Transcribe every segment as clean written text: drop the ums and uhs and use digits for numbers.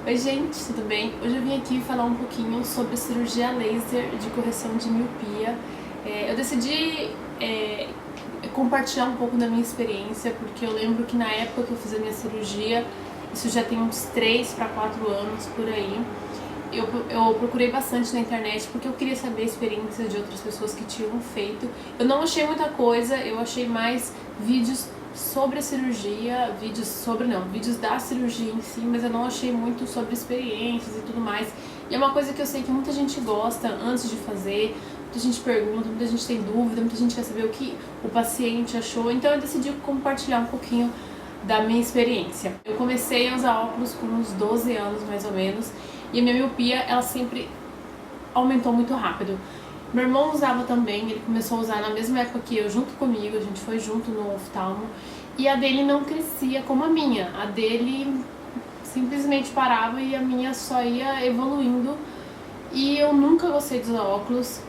Oi gente, tudo bem? Hoje eu vim aqui falar um pouquinho sobre cirurgia laser de correção de miopia. Eu decidi compartilhar um pouco da minha experiência, porque eu lembro que na época que eu fiz a minha cirurgia, isso já tem uns 3 para 4 anos por aí, eu procurei bastante na internet porque eu queria saber a experiência de outras pessoas que tinham feito. Eu não achei muita coisa, eu achei mais vídeos sobre a cirurgia, vídeos da cirurgia em si, mas eu não achei muito sobre experiências e tudo mais. E é uma coisa que eu sei que muita gente gosta antes de fazer, muita gente pergunta, muita gente tem dúvida, muita gente quer saber o que o paciente achou, então eu decidi compartilhar um pouquinho da minha experiência. Eu comecei a usar óculos com uns 12 anos mais ou menos, e a minha miopia, ela sempre aumentou muito rápido. Meu irmão usava também, ele começou a usar na mesma época que eu, junto comigo, a gente foi junto no oftalmo, e a dele não crescia como a minha. A dele simplesmente parava e a minha só ia evoluindo. E eu nunca gostei de usar óculos,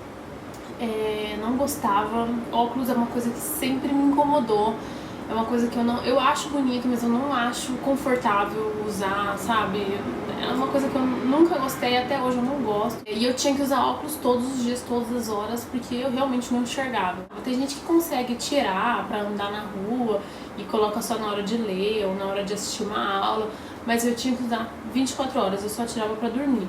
não gostava. Óculos é uma coisa que sempre me incomodou. É uma coisa que eu acho bonito, mas eu não acho confortável usar, sabe? É uma coisa que eu nunca gostei, até hoje eu não gosto. E eu tinha que usar óculos todos os dias, todas as horas, porque eu realmente não enxergava. Tem gente que consegue tirar pra andar na rua e coloca só na hora de ler ou na hora de assistir uma aula, mas eu tinha que usar 24 horas, eu só tirava pra dormir.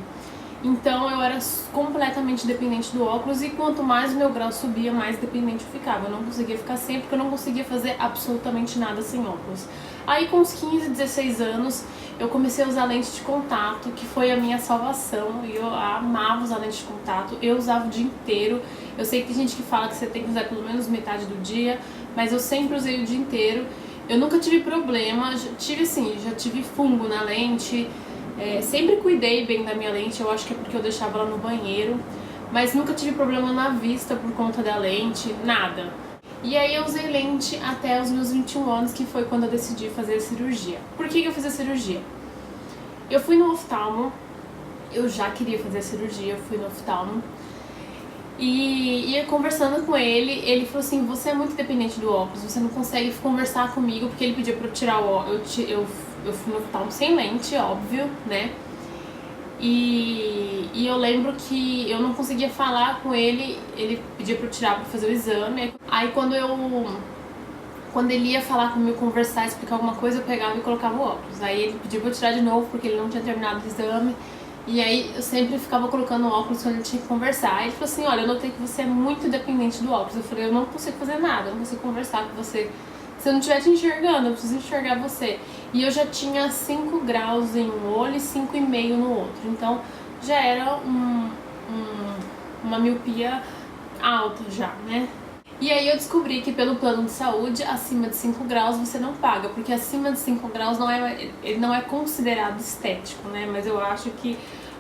Então eu era completamente dependente do óculos, e quanto mais o meu grau subia, mais dependente eu ficava. Eu não conseguia ficar sem, porque eu não conseguia fazer absolutamente nada sem óculos. Aí com uns 15, 16 anos, eu comecei a usar lente de contato, que foi a minha salvação. E eu amava usar lente de contato, eu usava o dia inteiro. Eu sei que tem gente que fala que você tem que usar pelo menos metade do dia, mas eu sempre usei o dia inteiro. Eu nunca tive problema, já tive fungo na lente. Sempre cuidei bem da minha lente, eu acho que é porque eu deixava ela no banheiro, mas nunca tive problema na vista por conta da lente, nada. E aí eu usei lente até os meus 21 anos, que foi quando eu decidi fazer a cirurgia. Por que eu fiz a cirurgia? Eu fui no oftalmo, eu já queria fazer a cirurgia, eu fui no oftalmo, e ia conversando com ele, ele falou assim: você é muito dependente do óculos, você não consegue conversar comigo, porque ele pediu pra eu tirar o óculos. Eu fui no oftalmo sem lente, óbvio, né? E eu lembro que eu não conseguia falar com ele, ele pedia pra eu tirar pra fazer o exame. Aí quando ele ia falar comigo, conversar, explicar alguma coisa, eu pegava e colocava o óculos. Aí ele pediu pra eu tirar de novo, porque ele não tinha terminado o exame. E aí eu sempre ficava colocando o óculos quando ele tinha que conversar. Aí ele falou assim: olha, eu notei que você é muito dependente do óculos. Eu falei: eu não consigo fazer nada, eu não consigo conversar com você. Se eu não estiver te enxergando, eu preciso enxergar você. E eu já tinha 5 graus em um olho e 5,5 no outro. Então já era uma miopia alta já, né? E aí eu descobri que pelo plano de saúde, acima de 5 graus você não paga, porque acima de 5 graus ele não é considerado estético, né? Mas eu acho que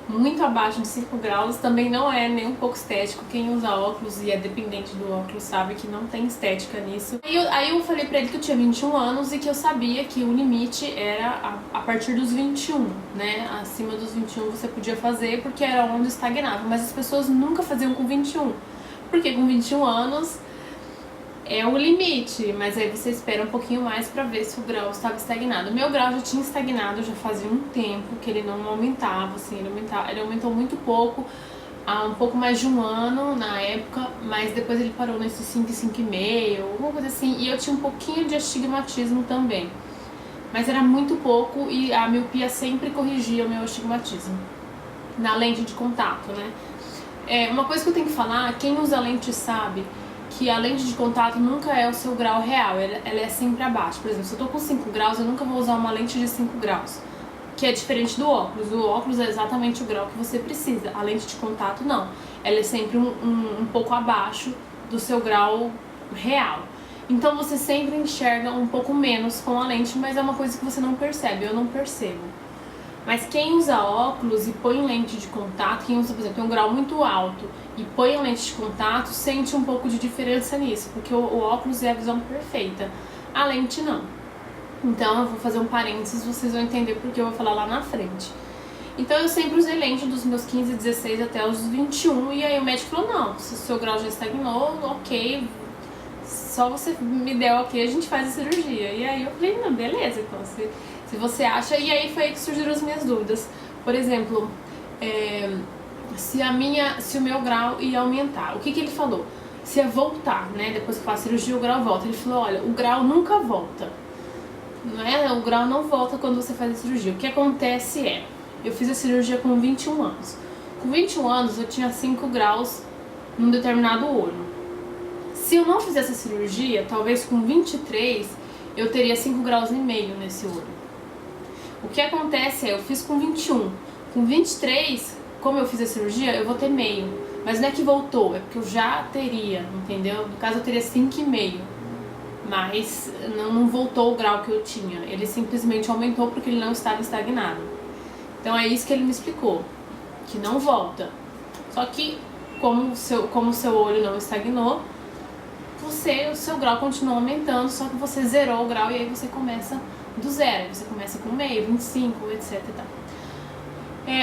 muito abaixo de 5 graus também não é nem um pouco estético. Quem usa óculos e é dependente do óculos sabe que não tem estética nisso. Aí eu falei pra ele que eu tinha 21 anos e que eu sabia que o limite era a partir dos 21, né? Acima dos 21 você podia fazer, porque era onde estagnava, mas as pessoas nunca faziam com 21, porque com 21 anos é o limite, mas aí você espera um pouquinho mais pra ver se o grau estava estagnado. O meu grau já tinha estagnado, já fazia um tempo que ele não aumentava, assim, ele aumentou muito pouco, há um pouco mais de um ano na época, mas depois ele parou nesse 5, 5,5, alguma coisa assim, e eu tinha um pouquinho de astigmatismo também, mas era muito pouco, e a miopia sempre corrigia o meu astigmatismo na lente de contato, né? Uma coisa que eu tenho que falar, quem usa lente sabe que a lente de contato nunca é o seu grau real, ela é sempre abaixo. Por exemplo, se eu tô com 5 graus, eu nunca vou usar uma lente de 5 graus, que é diferente do óculos. O óculos é exatamente o grau que você precisa, a lente de contato não. Ela é sempre um pouco abaixo do seu grau real. Então você sempre enxerga um pouco menos com a lente, mas é uma coisa que você não percebe, eu não percebo. Mas quem usa óculos e põe lente de contato, quem usa, por exemplo, tem um grau muito alto e põe lente de contato, sente um pouco de diferença nisso, porque o óculos é a visão perfeita, a lente não. Então eu vou fazer um parênteses, vocês vão entender porque eu vou falar lá na frente. Então eu sempre usei lente dos meus 15, 16 até os 21, e aí o médico falou: não, se o seu grau já estagnou, ok, só você me der ok, a gente faz a cirurgia. E aí eu falei: não, beleza, então se você acha. E aí foi aí que surgiram as minhas dúvidas. Por exemplo, se o meu grau ia aumentar, o que ele falou? Se ia voltar, né? Depois que eu faço cirurgia, o grau volta. Ele falou, olha, o grau nunca volta. Não é? O grau não volta quando você faz a cirurgia. O que acontece eu fiz a cirurgia com 21 anos. Com 21 anos eu tinha 5 graus num determinado olho. Se eu não fizesse a cirurgia, talvez com 23 eu teria 5 graus e meio nesse olho. O que acontece eu fiz com 21. Com 23, como eu fiz a cirurgia, eu vou ter meio. Mas não é que voltou, é porque eu já teria, entendeu? No caso eu teria 5,5. Mas não voltou o grau que eu tinha. Ele simplesmente aumentou porque ele não estava estagnado. Então é isso que ele me explicou, que não volta. Só que como o seu olho não estagnou, o seu grau continua aumentando, só que você zerou o grau e aí você começa do zero. Você começa com meio, 25, etc e tal.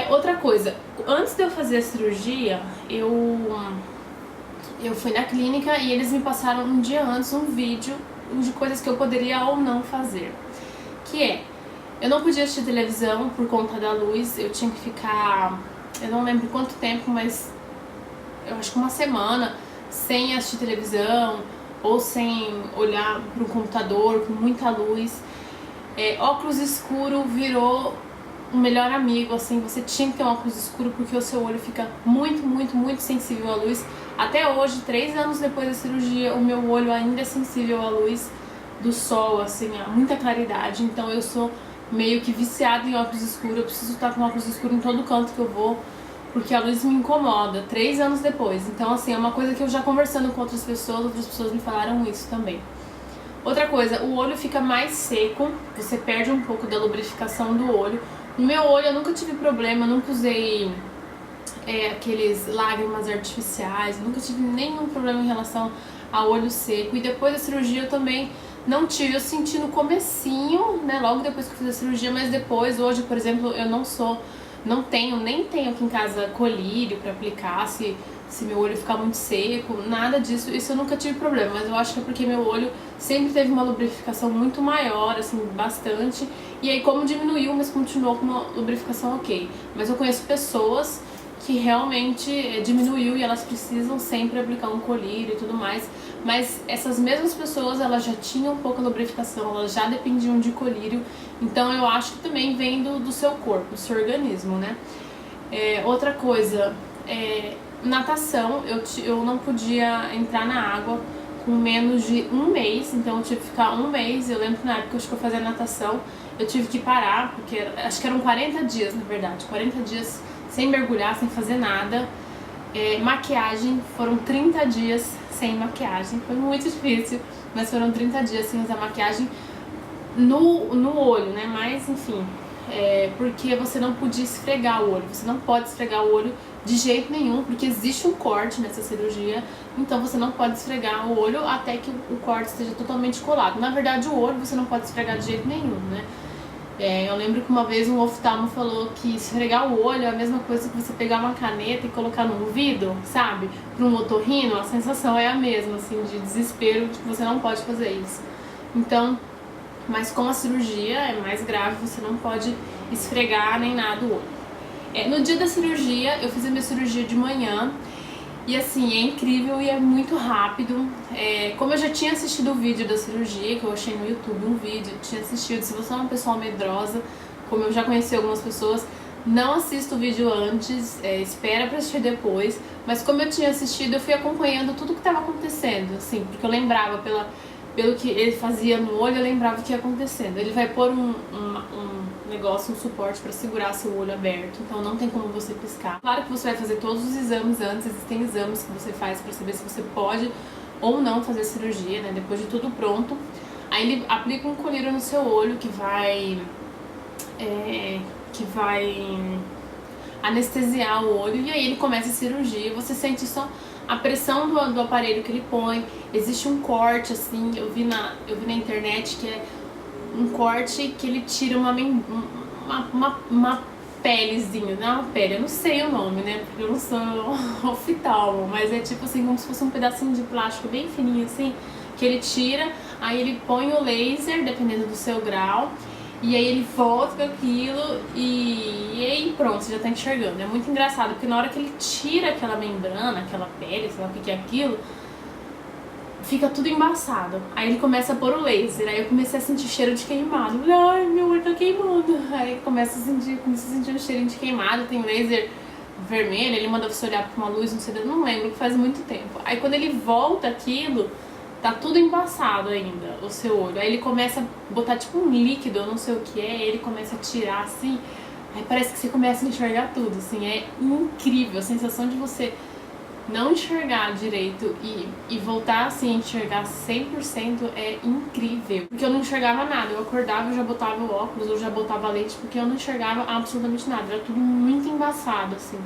Outra coisa, antes de eu fazer a cirurgia, eu fui na clínica e eles me passaram um dia antes um vídeo de coisas que eu poderia ou não fazer. Eu não podia assistir televisão por conta da luz, eu tinha que ficar, eu não lembro quanto tempo, mas eu acho que uma semana sem assistir televisão ou sem olhar para o computador com muita luz. Óculos escuro virou um melhor amigo, assim, você tinha que ter um óculos escuro porque o seu olho fica muito, muito, muito sensível à luz. Até hoje, 3 anos depois da cirurgia, o meu olho ainda é sensível à luz do sol, assim, a muita claridade. Então eu sou meio que viciada em óculos escuros, eu preciso estar com óculos escuros em todo canto que eu vou, porque a luz me incomoda, 3 anos depois. Então, assim, é uma coisa que eu já conversando com outras pessoas me falaram isso também. Outra coisa, o olho fica mais seco, você perde um pouco da lubrificação do olho. No meu olho eu nunca tive problema, nunca usei aqueles lágrimas artificiais, nunca tive nenhum problema em relação ao olho seco. E depois da cirurgia eu também não tive, eu senti no comecinho, né, logo depois que eu fiz a cirurgia, mas depois, hoje, por exemplo, eu nem tenho aqui em casa colírio pra aplicar se meu olho ficar muito seco, nada disso, isso eu nunca tive problema, mas eu acho que é porque meu olho sempre teve uma lubrificação muito maior, assim, bastante, e aí como diminuiu, mas continuou com uma lubrificação ok. Mas eu conheço pessoas que realmente diminuiu e elas precisam sempre aplicar um colírio e tudo mais, mas essas mesmas pessoas, elas já tinham pouca lubrificação, elas já dependiam de colírio, então eu acho que também vem do seu corpo, do seu organismo, né? Outra coisa, natação, eu não podia entrar na água com menos de um mês, então eu tive que ficar um mês. Eu lembro que na época que eu fazia natação, eu tive que parar, porque acho que eram 40 dias, na verdade, 40 dias sem mergulhar, sem fazer nada. Maquiagem, foram 30 dias sem maquiagem, foi muito difícil, mas foram 30 dias sem usar maquiagem no olho, né, mas enfim, porque você não podia esfregar o olho, você não pode esfregar o olho de jeito nenhum, porque existe um corte nessa cirurgia, então você não pode esfregar o olho até que o corte esteja totalmente colado. Na verdade, o olho você não pode esfregar de jeito nenhum, né? Eu lembro que uma vez um oftalmo falou que esfregar o olho é a mesma coisa que você pegar uma caneta e colocar no ouvido, sabe? Para um otorrino, a sensação é a mesma, assim, de desespero, de que você não pode fazer isso. Então, mas com a cirurgia é mais grave, você não pode esfregar nem nada o olho. No dia da cirurgia, eu fiz a minha cirurgia de manhã e assim, é incrível e é muito rápido. Como eu já tinha assistido o vídeo da cirurgia, que eu achei no YouTube um vídeo, eu tinha assistido. Se você é uma pessoa medrosa, como eu já conheci algumas pessoas, não assista o vídeo antes, espera pra assistir depois. Mas como eu tinha assistido, eu fui acompanhando tudo que estava acontecendo, assim, porque eu lembrava pelo que ele fazia no olho, eu lembrava o que ia acontecendo. Ele vai pôr um negócio, um suporte para segurar seu olho aberto, então não tem como você piscar. Claro que você vai fazer todos os exames antes, existem exames que você faz para saber se você pode ou não fazer cirurgia, né, depois de tudo pronto. Aí ele aplica um colírio no seu olho que vai anestesiar o olho, e aí ele começa a cirurgia. Você sente só a pressão do aparelho que ele põe. Existe um corte, assim, eu vi na internet que é um corte que ele tira uma pelezinha, não é uma pele, eu não sei o nome, né, porque eu não sou oftalmo, mas é tipo assim, como se fosse um pedacinho de plástico bem fininho assim, que ele tira, aí ele põe o laser, dependendo do seu grau, e aí ele volta com aquilo e aí pronto, você já tá enxergando. É muito engraçado, porque na hora que ele tira aquela membrana, aquela pele, sei lá o que é aquilo, fica tudo embaçado. Aí ele começa a pôr o laser, aí eu comecei a sentir cheiro de queimado. Ai, meu olho tá queimando. Aí comecei a sentir um cheirinho de queimado, tem laser vermelho, ele manda você olhar pra uma luz, não lembro, que faz muito tempo. Aí quando ele volta aquilo, tá tudo embaçado ainda, o seu olho. Aí ele começa a botar tipo um líquido, eu não sei o que é, aí ele começa a tirar assim, aí parece que você começa a enxergar tudo, assim, é incrível. A sensação de você não enxergar direito e voltar assim a enxergar 100% é incrível. Porque eu não enxergava nada, eu acordava, eu já botava o óculos, eu já botava leite, porque eu não enxergava absolutamente nada, era tudo muito embaçado, assim.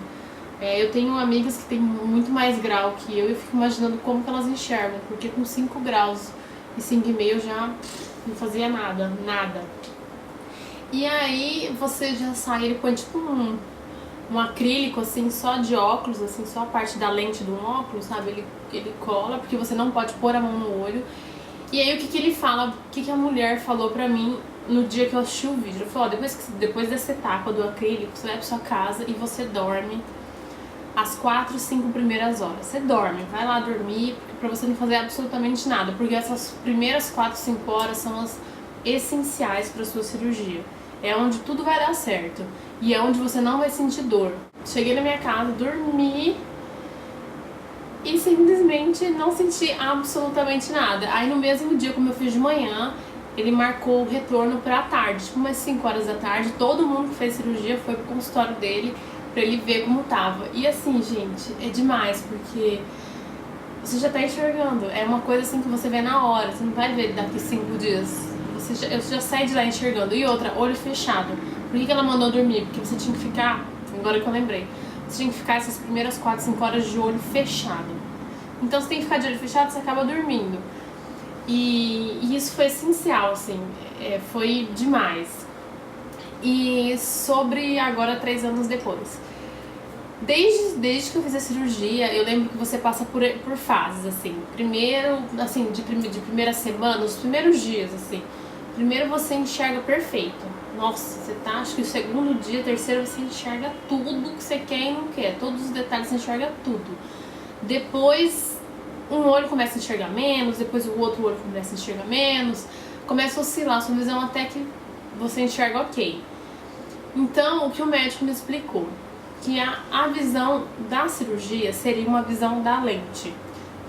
Eu tenho amigas que têm muito mais grau que eu e fico imaginando como que elas enxergam, porque com 5 graus e 5,5 eu já não fazia nada. E aí você já sai, ele põe tipo um acrílico, assim, só de óculos, assim, só a parte da lente do óculos, sabe? Ele cola, porque você não pode pôr a mão no olho. E aí o que ele fala, o que a mulher falou pra mim no dia que eu assisti o vídeo? Ele falou, depois dessa etapa do acrílico, você vai pra sua casa e você dorme as 4, 5 primeiras horas. Você dorme, vai lá dormir, pra você não fazer absolutamente nada, porque essas primeiras 4, 5 horas são as essenciais pra sua cirurgia. É onde tudo vai dar certo e é onde você não vai sentir dor. Cheguei na minha casa, dormi e simplesmente não senti absolutamente nada. Aí no mesmo dia, como eu fiz de manhã, ele marcou o retorno pra tarde, tipo umas 5 horas da tarde. Todo mundo que fez cirurgia foi pro consultório dele pra ele ver como tava. E assim, gente, é demais, porque você já tá enxergando. É uma coisa assim que você vê na hora, você não vai ver daqui 5 dias. Eu já saí de lá enxergando. E outra, olho fechado. Por que ela mandou dormir? Porque você tinha que ficar, agora que eu lembrei, você tinha que ficar essas primeiras 4, 5 horas de olho fechado. Então você tem que ficar de olho fechado, você acaba dormindo. E isso foi essencial, assim, foi demais. E sobre agora 3 anos depois. Desde que eu fiz a cirurgia, eu lembro que você passa por fases, assim. Primeiro, assim, de primeira semana, os primeiros dias, assim. Primeiro você enxerga perfeito. Nossa, você tá, acho que o segundo dia, terceiro, você enxerga tudo que você quer e não quer. Todos os detalhes, você enxerga tudo. Depois, um olho começa a enxergar menos, depois o outro olho começa a enxergar menos. Começa a oscilar a sua visão até que você enxerga ok. Então, o que o médico me explicou? Que a visão da cirurgia seria uma visão da lente,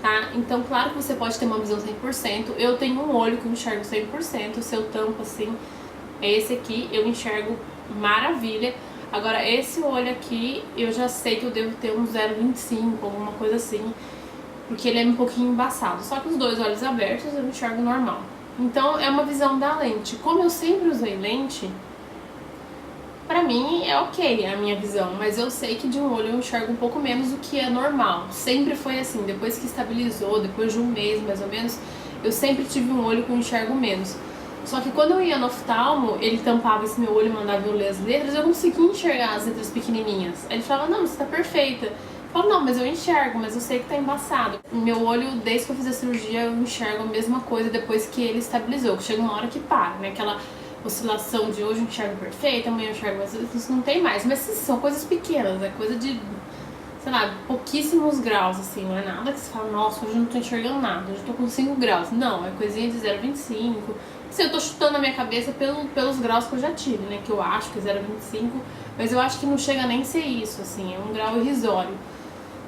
tá? Então, claro que você pode ter uma visão 100%. Eu tenho um olho que eu enxergo 100%. Se eu tampo assim, é esse aqui, eu enxergo maravilha. Agora, esse olho aqui, eu já sei que eu devo ter um 0,25, alguma coisa assim, porque ele é um pouquinho embaçado. Só que os dois olhos abertos eu enxergo normal. Então, é uma visão da lente. Como eu sempre usei lente, pra mim é ok a minha visão, mas eu sei que de um olho eu enxergo um pouco menos do que é normal. Sempre foi assim, depois que estabilizou, depois de um mês mais ou menos, eu sempre tive um olho que eu enxergo menos. Só que quando eu ia no oftalmo, ele tampava esse meu olho e mandava eu ler as letras, eu conseguia enxergar as letras pequenininhas. Aí ele falava, não, você tá perfeita. Eu falava, não, mas eu enxergo, mas eu sei que tá embaçado. Meu olho, desde que eu fiz a cirurgia, eu enxergo a mesma coisa depois que ele estabilizou, que chega uma hora que para, né? Aquela oscilação de hoje eu enxergo perfeito, amanhã eu enxergo, mas isso não tem mais. Mas são coisas pequenas, é coisa de, sei lá, pouquíssimos graus, assim, não é nada que você fala, nossa, hoje eu não tô enxergando nada, hoje eu tô com 5 graus. Não, é coisinha de 0,25. Assim, eu tô chutando na minha cabeça pelos graus que eu já tive, né, que eu acho que é 0,25, mas eu acho que não chega nem a ser isso, assim, é um grau irrisório.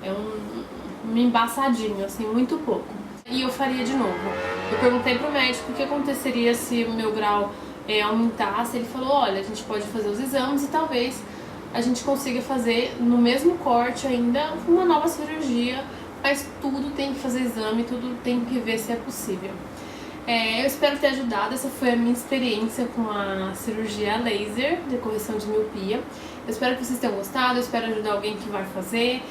É um embaçadinho, assim, muito pouco. E eu faria de novo. Eu perguntei pro médico o que aconteceria se o meu grau aumentasse. Ele falou, olha, a gente pode fazer os exames e talvez a gente consiga fazer no mesmo corte ainda uma nova cirurgia, mas tudo tem que fazer exame, tudo tem que ver se é possível. Eu espero ter ajudado. Essa foi a minha experiência com a cirurgia laser de correção de miopia. Eu espero que vocês tenham gostado, eu espero ajudar alguém que vai fazer.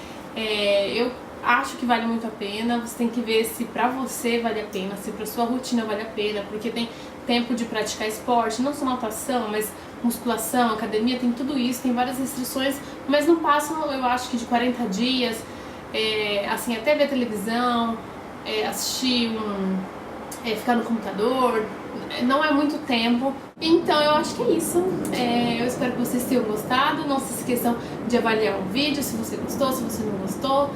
Eu acho que vale muito a pena. Você tem que ver se pra você vale a pena, se pra sua rotina vale a pena, porque tem tempo de praticar esporte, não só natação, mas musculação, academia, tem tudo isso, tem várias restrições, mas não passam, eu acho que de 40 dias, assim, até ver televisão, assistir ficar no computador, não é muito tempo. Então eu acho que é isso. Eu espero que vocês tenham gostado. Não se esqueçam de avaliar o vídeo se você gostou, se você não gostou.